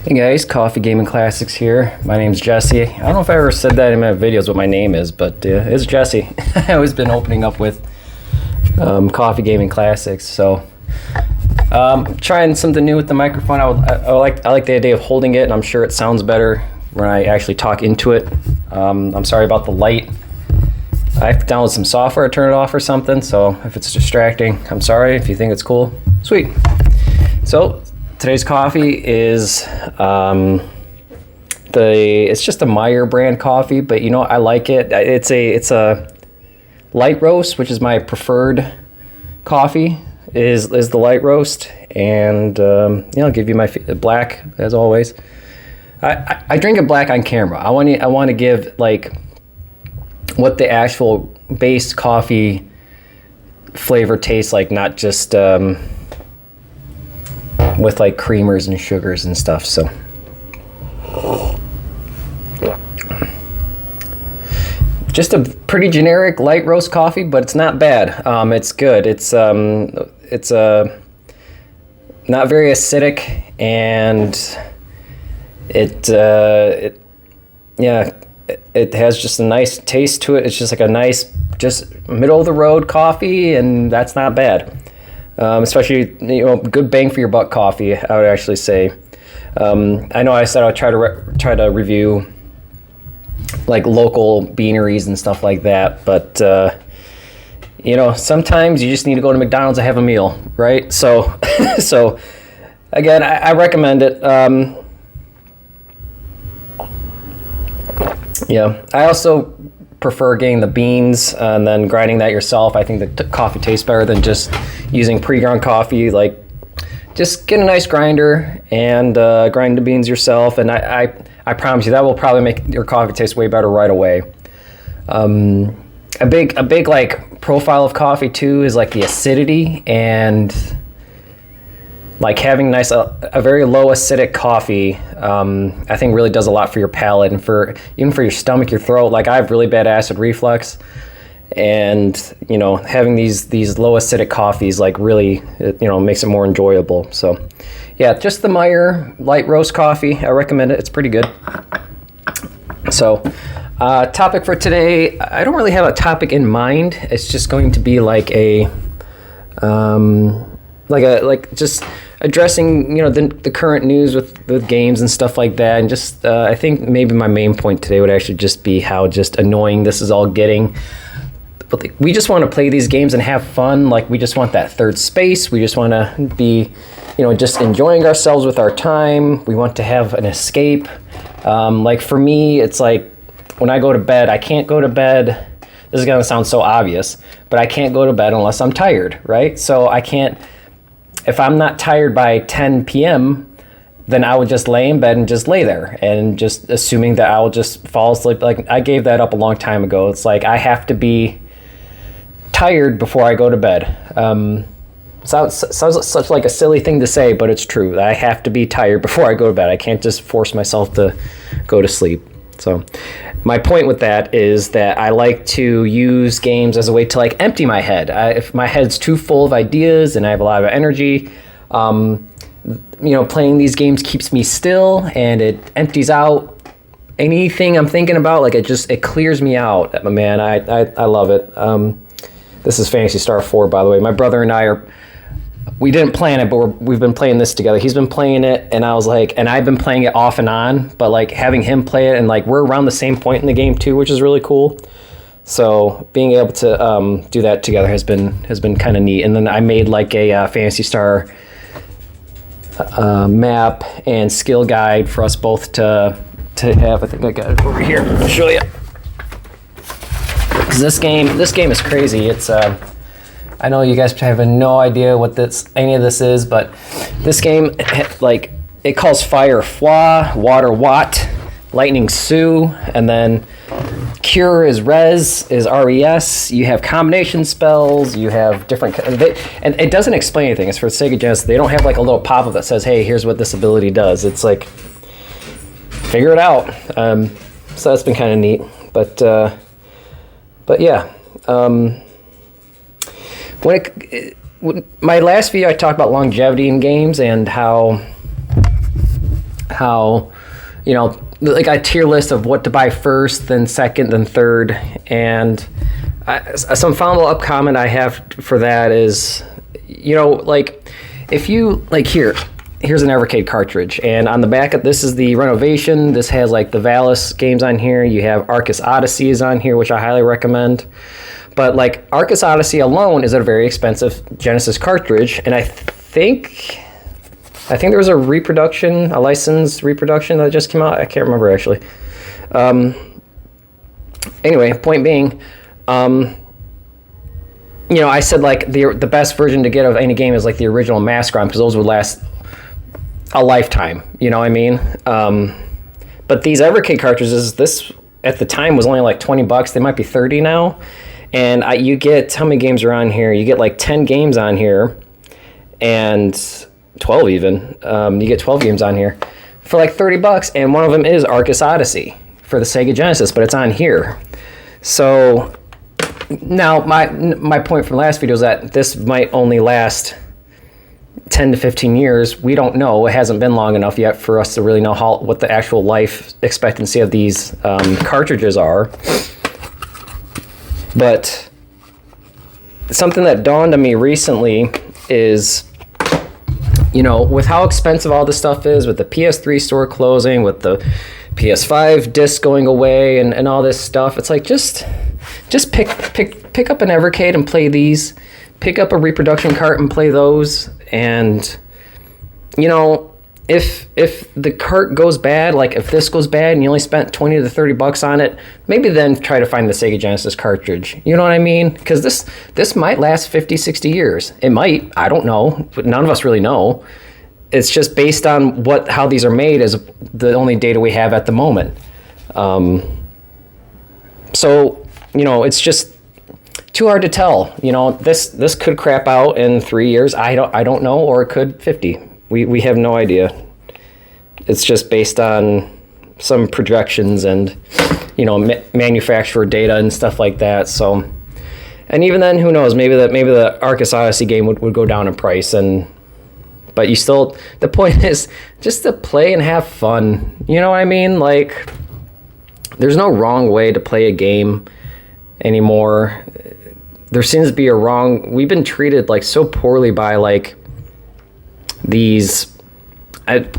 Hey guys, Coffee Gaming Classics here. My name's Jesse. I don't know if I ever said that in my videos what my name is, but it's Jesse. I've always been opening up with Coffee Gaming Classics. So trying something new with the microphone. I like the idea of holding it, and I'm sure it sounds better when I actually talk into it. I'm sorry about the light. I have to download some software to turn it off or something, so if it's distracting, I'm sorry. If you think it's cool, sweet. So today's coffee is it's just a Meyer brand coffee, but you know, I like it. It's a light roast, which is my preferred coffee, is the light roast, and I'll give you my black as always. I drink it black on camera. I want to give like what the actual base coffee flavor tastes like, not just with like creamers and sugars and stuff. So just a pretty generic light roast coffee, but it's not bad. It's good. It's not very acidic, and it has just a nice taste to it. It's just like a nice, just middle of the road coffee, and that's not bad. Especially, good bang for your buck coffee, I would actually say. I know I said I would try to review like local beaneries and stuff like that, but sometimes you just need to go to McDonald's to have a meal, right? So, so again, I recommend it. I also prefer getting the beans and then grinding that yourself. I think the coffee tastes better than just using pre-ground coffee. Like, just get a nice grinder and grind the beans yourself, and I promise you that will probably make your coffee taste way better right away. A big like profile of coffee too is like the acidity, and like having a very low acidic coffee, I think really does a lot for your palate and even for your stomach, your throat. Like, I have really bad acid reflux, and having these low acidic coffees like really makes it more enjoyable. So yeah, just the Meyer light roast coffee, I recommend it. It's pretty good. So topic for today, I don't really have a topic in mind. It's just going to be like just addressing the current news with games and stuff like that, and just I think maybe my main point today would actually just be how just annoying this is all getting. But we just want to play these games and have fun. Like, we just want that third space. We just want to be just enjoying ourselves with our time. We want to have an escape. Like, for me, it's like when I go to bed, I can't go to bed. This is going to sound so obvious, but I can't go to bed unless I'm tired, right? So I can't. If I'm not tired by 10 p.m., then I would just lay in bed and just lay there and just assuming that I'll just fall asleep. Like, I gave that up a long time ago. It's like I have to be tired before I go to bed. Sounds such like a silly thing to say, but it's true. I have to be tired before I go to bed. I can't just force myself to go to sleep. So my point with that is that I like to use games as a way to like empty my head. If my head's too full of ideas and I have a lot of energy, playing these games keeps me still, and it empties out anything I'm thinking about. Like, it clears me out. Man, I love it. This is Phantasy Star 4, by the way. My brother and I we didn't plan it, but we've been playing this together. He's been playing it, and I was like, and I've been playing it off and on, but like having him play it, and like we're around the same point in the game too, which is really cool. So being able to do that together has been kind of neat. And then I made like a Phantasy Star map and skill guide for us both to have. I think I got it over here. I'll show you. Because this game is crazy. It's I know you guys have no idea what any of this is, but this game, like, it calls fire Fwa, water Wat, lightning Su, and then cure is res, is res. You have combination spells, you have different, and it doesn't explain anything. It's for Sega Genesis. They don't have like a little pop-up that says, hey, here's what this ability does. It's like, figure it out. So that's been kind of neat, but yeah. My last video, I talked about longevity in games and how how, you know, like a tier list of what to buy first, then second, then third. And some follow-up comment I have for that is, you know, like if you, like here's an Evercade cartridge, and on the back of this is the Renovation. This has like the Valis games on here. You have Arcus Odyssey is on here, which I highly recommend. But like Arcus Odyssey alone is a very expensive Genesis cartridge, and I think there was a licensed reproduction that just came out. I can't remember actually. Anyway, point being, you know, I said like the best version to get of any game is like the original Mascron, because those would last a lifetime. You know what I mean? But these Evercade cartridges, this at the time was only like $20. They might be 30 now. And you get, how many games are on here? You get like 10 games on here, and 12 even. You get 12 games on here for like $30, and one of them is Arcus Odyssey for the Sega Genesis, but it's on here. So now my point from last video is that this might only last 10 to 15 years. We don't know. It hasn't been long enough yet for us to really know what the actual life expectancy of these cartridges are. But something that dawned on me recently is, you know, with how expensive all this stuff is, with the PS3 store closing, with the PS5 disc going away, and all this stuff, it's like just pick up an Evercade and play these. Pick up a reproduction cart and play those. And, you know, if the cart goes bad, like if this goes bad and you only spent $20 to $30 on it, maybe then try to find the Sega Genesis cartridge. You know what I mean? Because this might last 50, 60 years. It might. I don't know. But none of us really know. It's just based on how these are made is the only data we have at the moment. So, you know, it's just too hard to tell. You know, this could crap out in 3 years. I don't know, or it could 50. We have no idea. It's just based on some projections and, you know, manufacturer data and stuff like that. So, and even then, who knows? Maybe the Arcus Odyssey game would go down in price. But you still, the point is just to play and have fun. You know what I mean? Like, there's no wrong way to play a game anymore. There seems to be we've been treated like so poorly by like these. The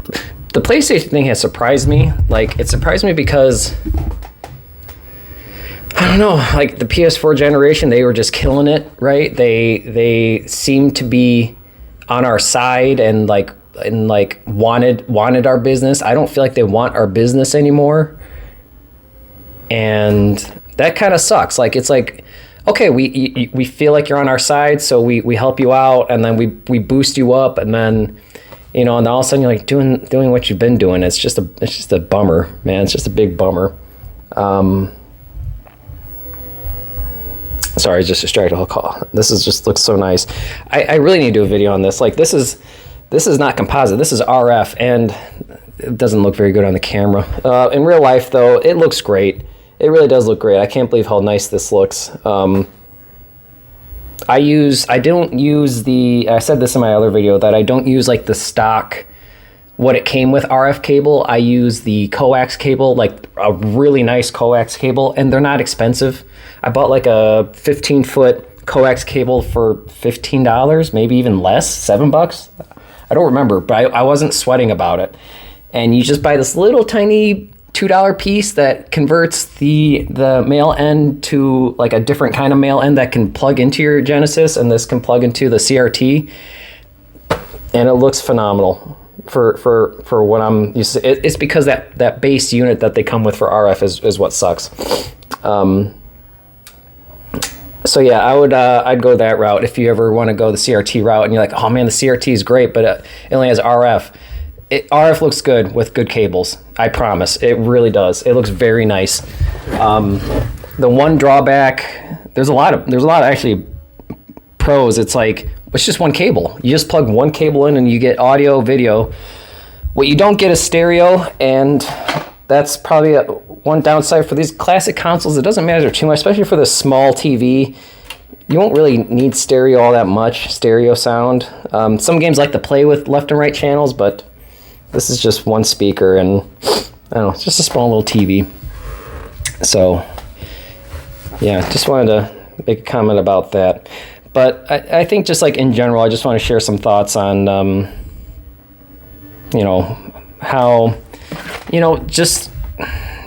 PlayStation thing has surprised me. Like, it surprised me because, I don't know, like the PS4 generation, they were just killing it, right? They seemed to be on our side and wanted our business. I don't feel like they want our business anymore. And that kind of sucks. Like, it's like, okay, we feel like you're on our side, so we help you out, and then we boost you up, and then, you know, and then all of a sudden you're like doing what you've been doing. It's just a bummer, man. It's just a big bummer. Sorry, I just distracted. I'll call. This looks so nice. I really need to do a video on this. Like, this is not composite. This is RF, and it doesn't look very good on the camera. In real life, though, it looks great. It really does look great. I can't believe how nice this looks. I don't use I said this in my other video, that I don't use like the stock, what it came with RF cable. I use the coax cable, like a really nice coax cable, and they're not expensive. I bought like a 15-foot coax cable for $15, maybe even less, $7. I don't remember, but I wasn't sweating about it. And you just buy this little tiny $2 piece that converts the male end to like a different kind of male end that can plug into your Genesis, and this can plug into the CRT, and it looks phenomenal for what I'm used to. It's because that base unit that they come with for RF is what sucks. So yeah, I'd go that route if you ever want to go the CRT route and you're like, oh man, the CRT is great, but it only has RF. RF looks good with good cables. I promise. It really does. It looks very nice. The one drawback, there's a lot of actually pros. It's like, it's just one cable. You just plug one cable in and you get audio, video. What you don't get is stereo, and that's probably one downside for these classic consoles. It doesn't matter too much, especially for the small TV. You won't really need stereo all that much, stereo sound. Some games like to play with left and right channels, but this is just one speaker, and I don't know, it's just a small little TV. So yeah, just wanted to make a comment about that. But I think just like in general, I just want to share some thoughts on, how, just,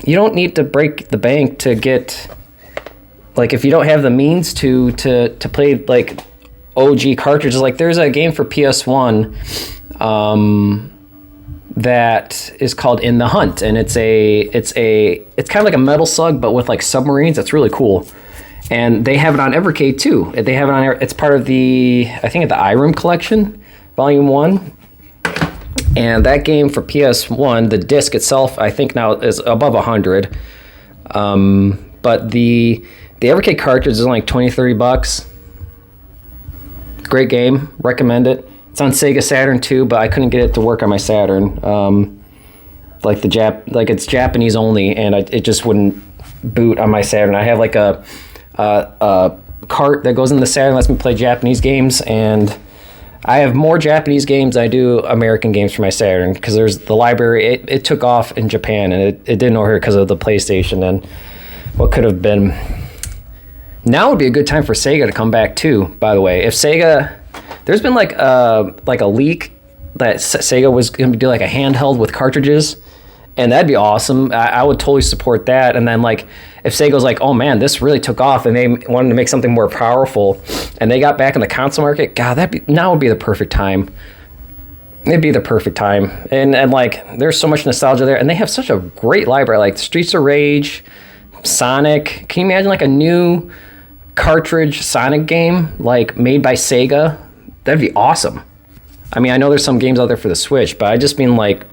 you don't need to break the bank to get, like, if you don't have the means to play, like, OG cartridges. Like, there's a game for PS1 that is called In the Hunt, and it's kind of like a Metal Slug, but with, like, submarines. It's really cool. And they have it on Evercade, too. They have it on, it's part of the, I think, the iRoom collection, Volume 1. And that game for PS1, the disc itself, I think now is above 100. But the Evercade cartridge is only like $20-$30. Great game, recommend it. It's on Sega Saturn too, but I couldn't get it to work on my Saturn. It's Japanese only, and it just wouldn't boot on my Saturn. I have like a cart that goes in the Saturn, lets me play Japanese games, and I have more Japanese games than I do American games for my Saturn, because there's the library. It took off in Japan, and it didn't over here because of the PlayStation and what could have been. Now would be a good time for Sega to come back too, by the way. If Sega, there's been like a leak that Sega was going to do like a handheld with cartridges, and that'd be awesome. I would totally support that. And then like if Sega's like, oh man, this really took off, and they wanted to make something more powerful, and they got back in the console market, God, now would be the perfect time. It'd be the perfect time. And like there's so much nostalgia there, and they have such a great library, like Streets of Rage, Sonic. Can you imagine like a new cartridge Sonic game like made by Sega? That'd be awesome. I mean, I know there's some games out there for the Switch, but I just mean like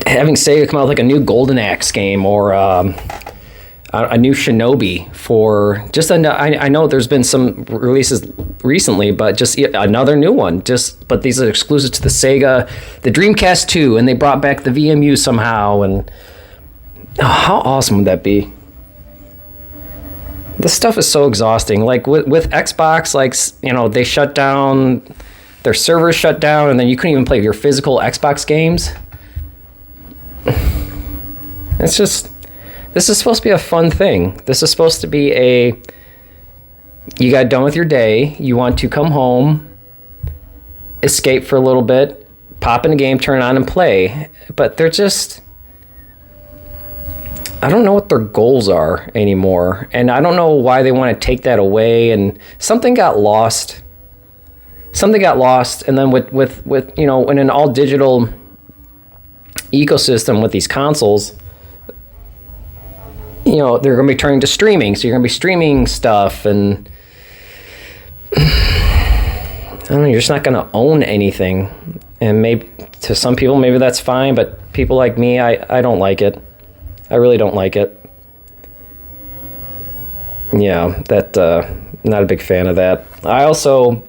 having Sega come out with like a new Golden Axe game, or a new Shinobi for just I know there's been some releases recently, but just another new one. But these are exclusive to the Sega, the Dreamcast 2, and they brought back the VMU somehow. And how awesome would that be? This stuff is so exhausting. Like with Xbox, like, they shut down, their servers shut down, and then you couldn't even play your physical Xbox games. It's just, this is supposed to be a fun thing. This is supposed to be you got done with your day, you want to come home, escape for a little bit, pop in a game, turn it on and play. But they're just, I don't know what their goals are anymore, and I don't know why they want to take that away. And something got lost, and then with in an all digital ecosystem with these consoles, they're going to be turning to streaming, so you're going to be streaming stuff, and I don't know, you're just not going to own anything. And maybe to some people maybe that's fine, but people like me, I don't like it. I really don't like it. Yeah, not a big fan of that. I also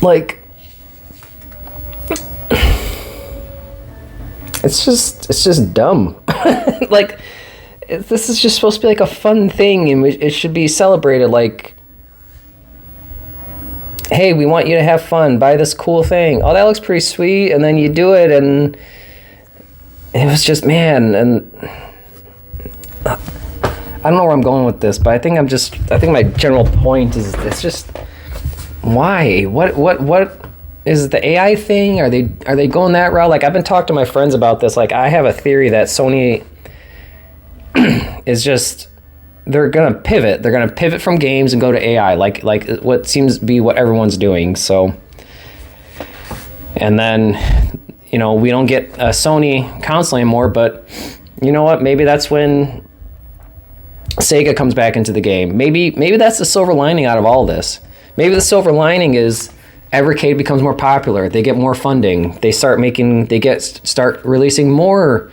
like, it's just dumb. Like, this is just supposed to be like a fun thing, and it should be celebrated. Like, hey, we want you to have fun, buy this cool thing. Oh, that looks pretty sweet, and then you do it, and it was just, man, and I don't know where I'm going with this, but I think my general point is, it's just, why? What is it, the AI thing? Are they going that route? Like, I've been talking to my friends about this. Like, I have a theory that Sony is just, they're going to pivot. They're going to pivot from games and go to AI, like what seems to be what everyone's doing. So, and then, we don't get a Sony console anymore, but you know what? Maybe that's when Sega comes back into the game. Maybe that's the silver lining out of all this. Maybe the silver lining is Evercade becomes more popular. They get more funding. They start releasing more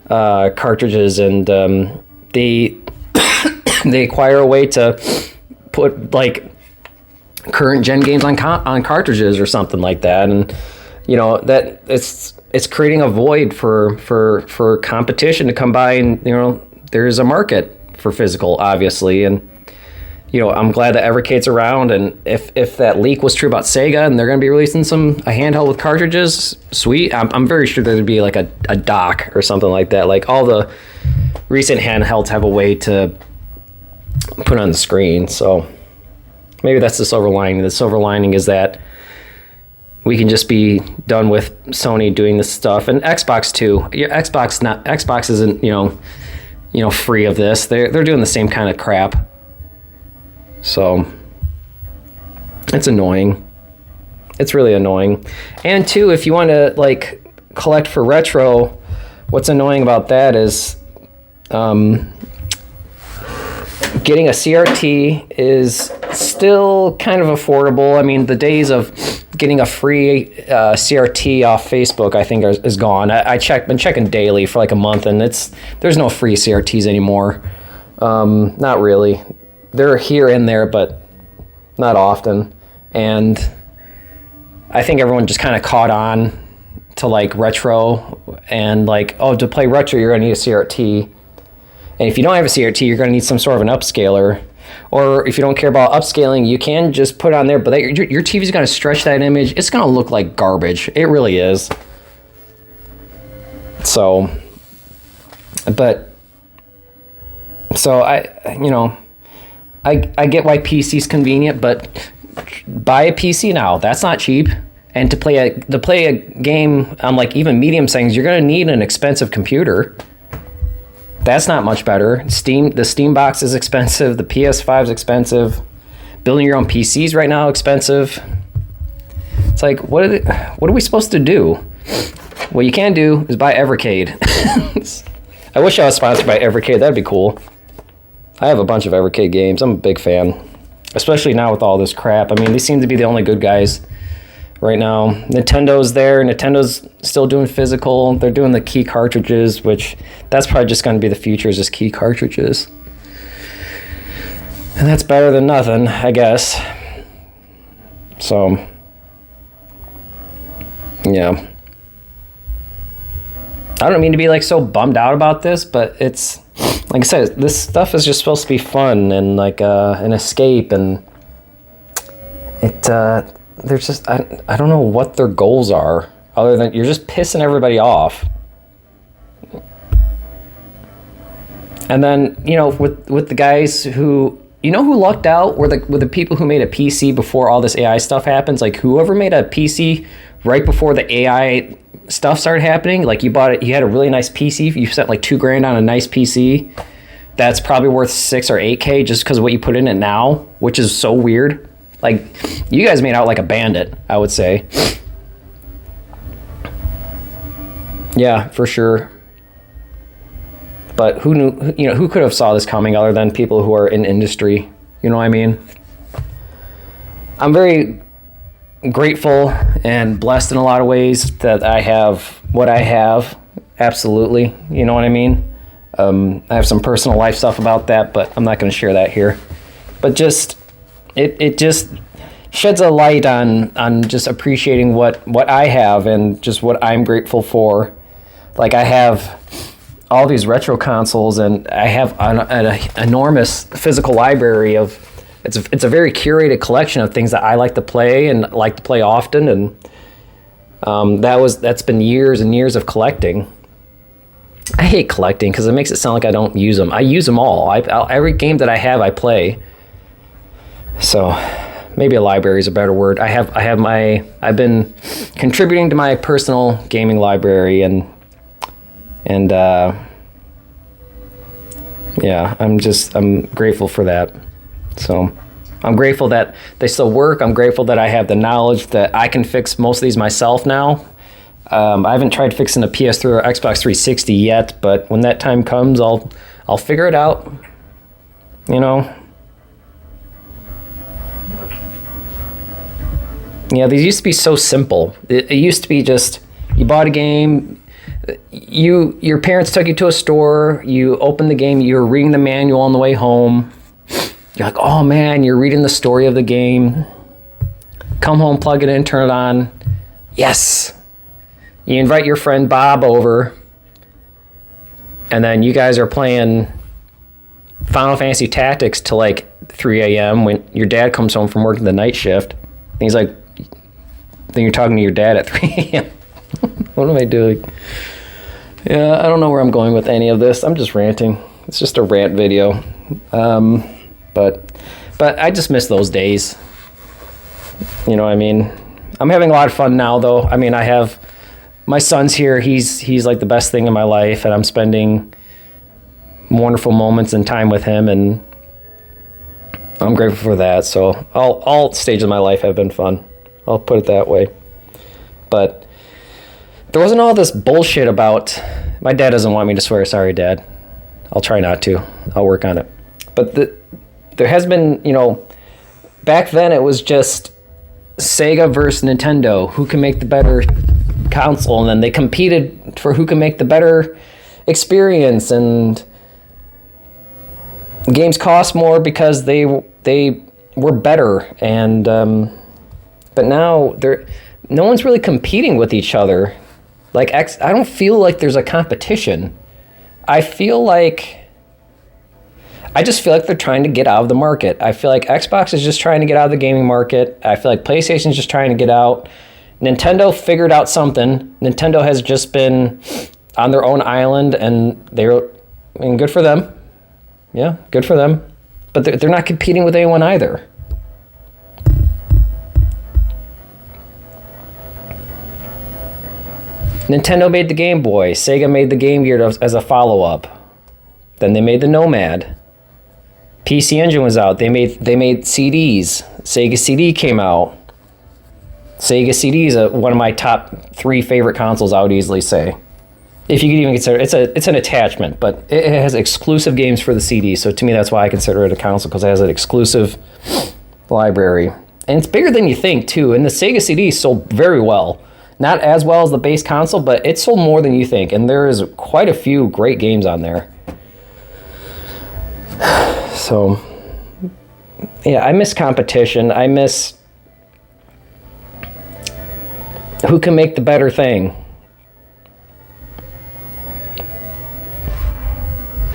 cartridges, and they acquire a way to put like current gen games on cartridges or something like that. And that it's creating a void for competition to come by, and there's a market for physical, obviously, and I'm glad that Evercade's around, and if that leak was true about Sega and they're going to be releasing a handheld with cartridges, sweet. I'm very sure there'd be like a dock or something like that. Like all the recent handhelds have a way to put on the screen, so maybe that's the silver lining. The silver lining is that we can just be done with Sony doing this stuff, and Xbox too. Xbox isn't free of this. They're doing the same kind of crap. So it's annoying. It's really annoying. And two, if you want to like collect for retro, what's annoying about that is getting a CRT is still kind of affordable. I mean, the days of getting a free CRT off Facebook, I think, is gone. Been checking daily for like a month, and there's no free CRTs anymore. Not really. They're here and there, but not often. And I think everyone just kind of caught on to like retro, and like, oh, to play retro, you're going to need a CRT. And if you don't have a CRT, you're going to need some sort of an upscaler. Or if you don't care about upscaling, you can just put it on there, but your TV's going to stretch that image. It's going to look like garbage. It really is. So I get why PC's convenient, but buy a PC now. That's not cheap. And to play a game on like even medium settings, you're going to need an expensive computer. That's not much better. The Steam box is expensive. The PS5 is expensive. Building your own PCs right now expensive. It's like, what are we supposed to do? What you can do is buy Evercade. I wish I was sponsored by Evercade. That'd be cool. I have a bunch of Evercade games. I'm a big fan, especially now with all this crap. I mean, they seem to be the only good guys right now. Nintendo's there. Nintendo's still doing physical. They're doing the key cartridges, which that's probably just going to be the future, is just key cartridges. And that's better than nothing, I guess. So, yeah. I don't mean to be like so bummed out about this, but it's, like I said, this stuff is just supposed to be fun and like an escape, and there's just, I don't know what their goals are, other than you're just pissing everybody off. And then, with the guys who lucked out were the people who made a PC before all this AI stuff happens. Like whoever made a PC right before the AI stuff started happening, like you bought it, you had a really nice PC, you spent like $2,000 on a nice PC. That's probably worth $6,000 or $8,000 just because of what you put in it now, which is so weird. Like, you guys made out like a bandit, I would say. Yeah, for sure. But who knew? Who could have saw this coming other than people who are in industry? You know what I mean? I'm very grateful and blessed in a lot of ways that I have what I have. Absolutely. You know what I mean? I have some personal life stuff about that, but I'm not going to share that here. But just... It just sheds a light on just appreciating what I have and just what I'm grateful for. Like I have all these retro consoles, and I have an enormous physical library of. It's a very curated collection of things that I like to play and like to play often, and that's been years and years of collecting. I hate collecting because it makes it sound like I don't use them. I use them all. Every game that I have, I play. So maybe a library is a better word. I've been contributing to my personal gaming library, and yeah, I'm grateful for that. So I'm grateful that they still work. I'm grateful that I have the knowledge that I can fix most of these myself now. I haven't tried fixing a PS3 or Xbox 360 yet, but when that time comes, I'll figure it out. Yeah, these used to be so simple. It used to be just, you bought a game, your parents took you to a store, you opened the game, you were reading the manual on the way home. You're like, oh man, you're reading the story of the game. Come home, plug it in, turn it on. Yes. You invite your friend Bob over, and then you guys are playing Final Fantasy Tactics till like 3 a.m. when your dad comes home from working the night shift. And he's like, then you're talking to your dad at 3 a.m. What am I doing? Yeah, I don't know where I'm going with any of this. I'm just ranting. It's just a rant video. But I just miss those days. You know what I mean? I'm having a lot of fun now, though. I mean, I have my son's here. He's like the best thing in my life, and I'm spending wonderful moments and time with him, and I'm grateful for that. So all stages of my life have been fun. I'll put it that way. But there wasn't all this bullshit about, my dad doesn't want me to swear. Sorry, Dad. I'll try not to. I'll work on it. But there has been, back then it was just Sega versus Nintendo. Who can make the better console? And then they competed for who can make the better experience. And games cost more because they were better. And but now no one's really competing with each other. Like I don't feel like there's a competition. I just feel like they're trying to get out of the market. I feel like Xbox is just trying to get out of the gaming market. I feel like PlayStation's just trying to get out. Nintendo figured out something. Nintendo has just been on their own island, and good for them. Yeah, good for them. But they're not competing with anyone either. Nintendo made the Game Boy. Sega made the Game Gear as a follow-up. Then they made the Nomad. PC Engine was out. They made CDs. Sega CD came out. Sega CD is one of my top 3 favorite consoles, I would easily say. If you could even consider it's an attachment, but it has exclusive games for the CD. So to me, that's why I consider it a console, because it has an exclusive library. And it's bigger than you think, too. And the Sega CD sold very well. Not as well as the base console, but it sold more than you think. And there is quite a few great games on there. So, yeah, I miss competition. I miss who can make the better thing.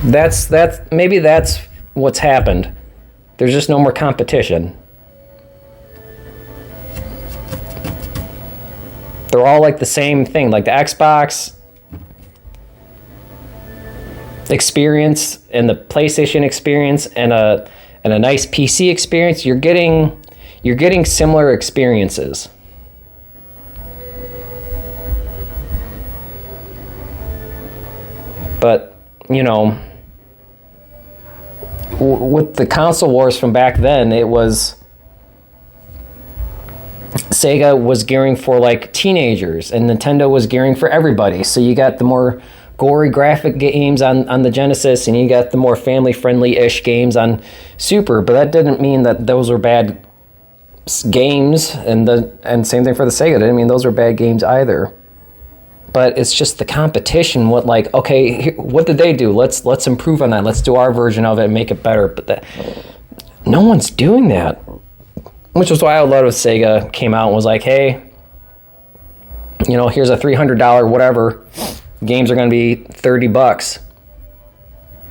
Maybe that's what's happened. There's just no more competition. They're all like the same thing, like the Xbox experience and the PlayStation experience and a nice PC experience. You're getting similar experiences. But with the console wars from back then, it was Sega was gearing for like teenagers, and Nintendo was gearing for everybody. So you got the more gory graphic games on the Genesis, and you got the more family-friendly-ish games on Super. But that didn't mean that those were bad games, and same thing for the Sega. It didn't mean those were bad games either. But it's just the competition. What did they do? Let's improve on that. Let's do our version of it and make it better. But no one's doing that. Which was why a lot of Sega came out and was like, hey, here's a $300 whatever. Games are going to be $30.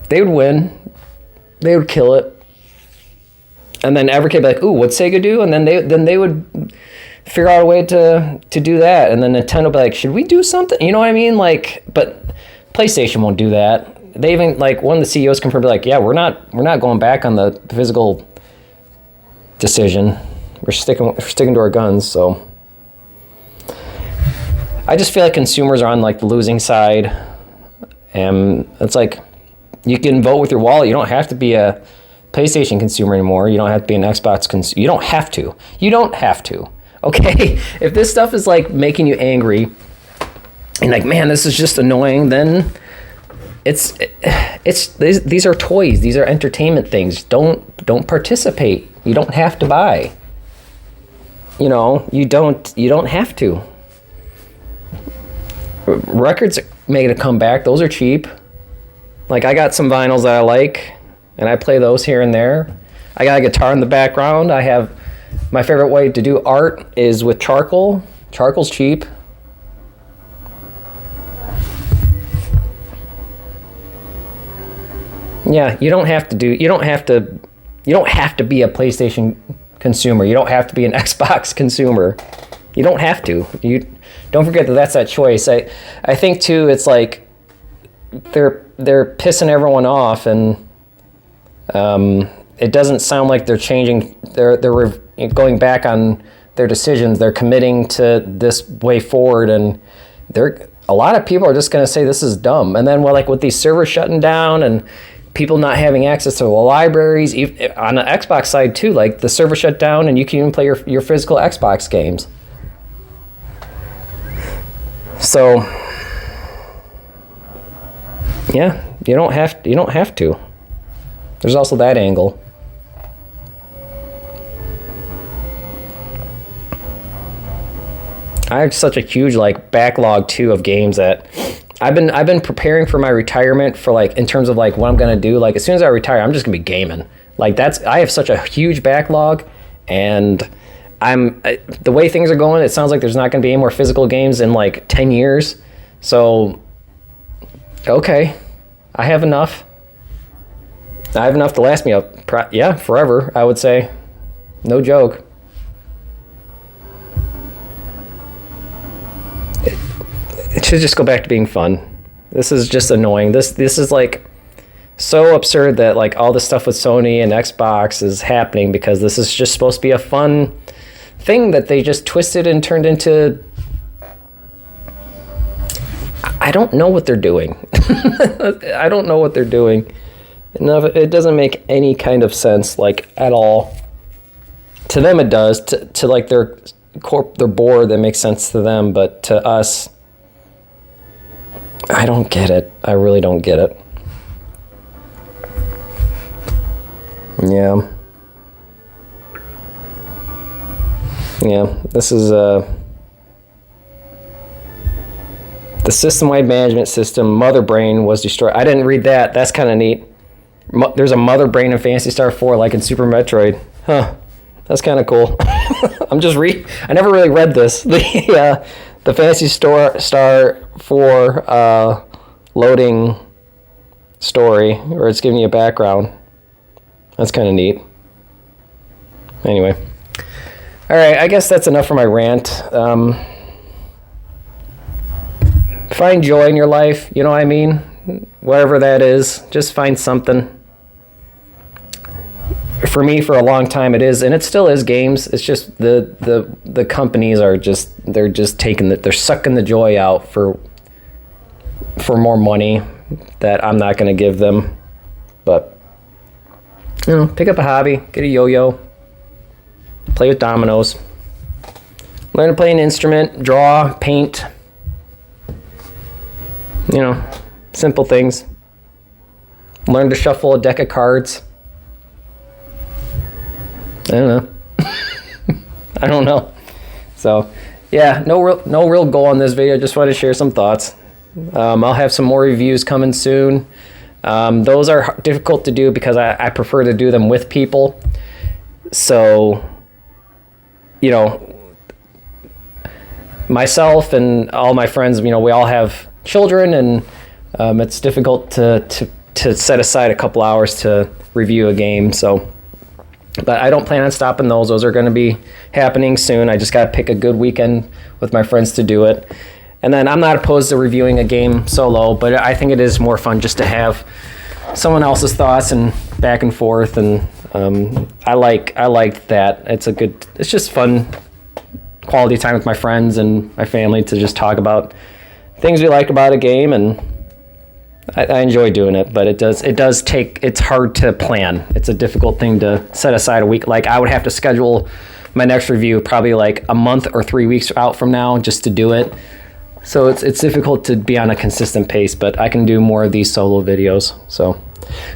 They would win. They would kill it. And then every kid would be like, ooh, what'd Sega do? And then they would figure out a way to do that. And then Nintendo would be like, should we do something? You know what I mean? But PlayStation won't do that. They even, one of the CEOs confirmed, like, yeah, we're not going back on the physical decision. We're sticking to our guns. So I just feel like consumers are on the losing side, and it's like you can vote with your wallet. You don't have to be a PlayStation consumer anymore. You don't have to be an Xbox consumer. You don't have to. You don't have to. Okay, if this stuff is making you angry and man, this is just annoying, then it's these are toys. These are entertainment things. Don't participate. You don't have to buy. You don't have to. Records made a comeback. Those are cheap. I got some vinyls that I like, and I play those here and there. I got a guitar in the background. I have my favorite way to do art is with charcoal. Charcoal's cheap. Yeah, you don't have to You don't have to be a PlayStation consumer. You don't have to be an Xbox consumer. You don't have to. You don't forget that that's that choice. I think too, it's like they're pissing everyone off, and it doesn't sound like they're changing. They're going back on their decisions. They're committing to this way forward, and a lot of people are just going to say this is dumb. And then with these servers shutting down and people not having access to the libraries, on the Xbox side too, like the server shut down and you can even play your physical Xbox games. So yeah, you don't have to. There's also that angle. I have such a huge backlog too of games that I've been preparing for my retirement for in terms of what I'm gonna do. As soon as I retire, I'm just gonna be gaming. I have such a huge backlog, and the way things are going, it sounds like there's not gonna be any more physical games in 10 years. So okay, I have enough. I have enough to last me forever, I would say. No joke. It should just go back to being fun. This is just annoying. This is so absurd that all this stuff with Sony and Xbox is happening, because this is just supposed to be a fun thing that they just twisted and turned into. I don't know what they're doing. I don't know what they're doing. No, it doesn't make any kind of sense at all. To them it does. To their board, that makes sense to them, but to us, I don't get it. I really don't get it. Yeah. Yeah, this is the system-wide management system, Mother Brain, was destroyed. I didn't read that. That's kind of neat. There's a Mother Brain in Phantasy Star 4, like in Super Metroid. Huh. That's kind of cool. I never really read this. The Phantasy Star 4 loading story, where it's giving you a background. That's kind of neat. Anyway. All right, I guess that's enough for my rant. Find joy in your life, you know what I mean? Whatever that is, just find something. For me, for a long time, it is, and it still is, games. It's just the companies are they're sucking the joy out for more money that I'm not going to give them. But pick up a hobby, get a yo-yo, play with dominoes, learn to play an instrument, draw, paint. Simple things. Learn to shuffle a deck of cards. I don't know. I don't know. So, yeah, no real goal on this video. Just wanted to share some thoughts. I'll have some more reviews coming soon. Those are difficult to do because I prefer to do them with people. So, myself and all my friends, we all have children, and it's difficult to set aside a couple hours to review a game. So. But I don't plan on stopping those. Those are going to be happening soon. I just got to pick a good weekend with my friends to do it. And then I'm not opposed to reviewing a game solo, but I think it is more fun just to have someone else's thoughts and back and forth. And I like that. It's just fun quality time with my friends and my family to just talk about things we like about a game, and I enjoy doing it, but it's hard to plan. It's a difficult thing to set aside a week. I would have to schedule my next review probably a month or 3 weeks out from now just to do it. So it's difficult to be on a consistent pace, but I can do more of these solo videos. So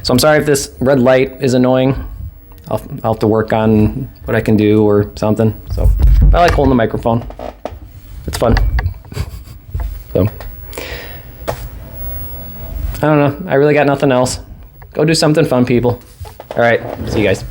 I'm sorry if this red light is annoying. I'll have to work on what I can do or something. So I like holding the microphone. It's fun. So. I don't know. I really got nothing else. Go do something fun, people. All right. See you guys.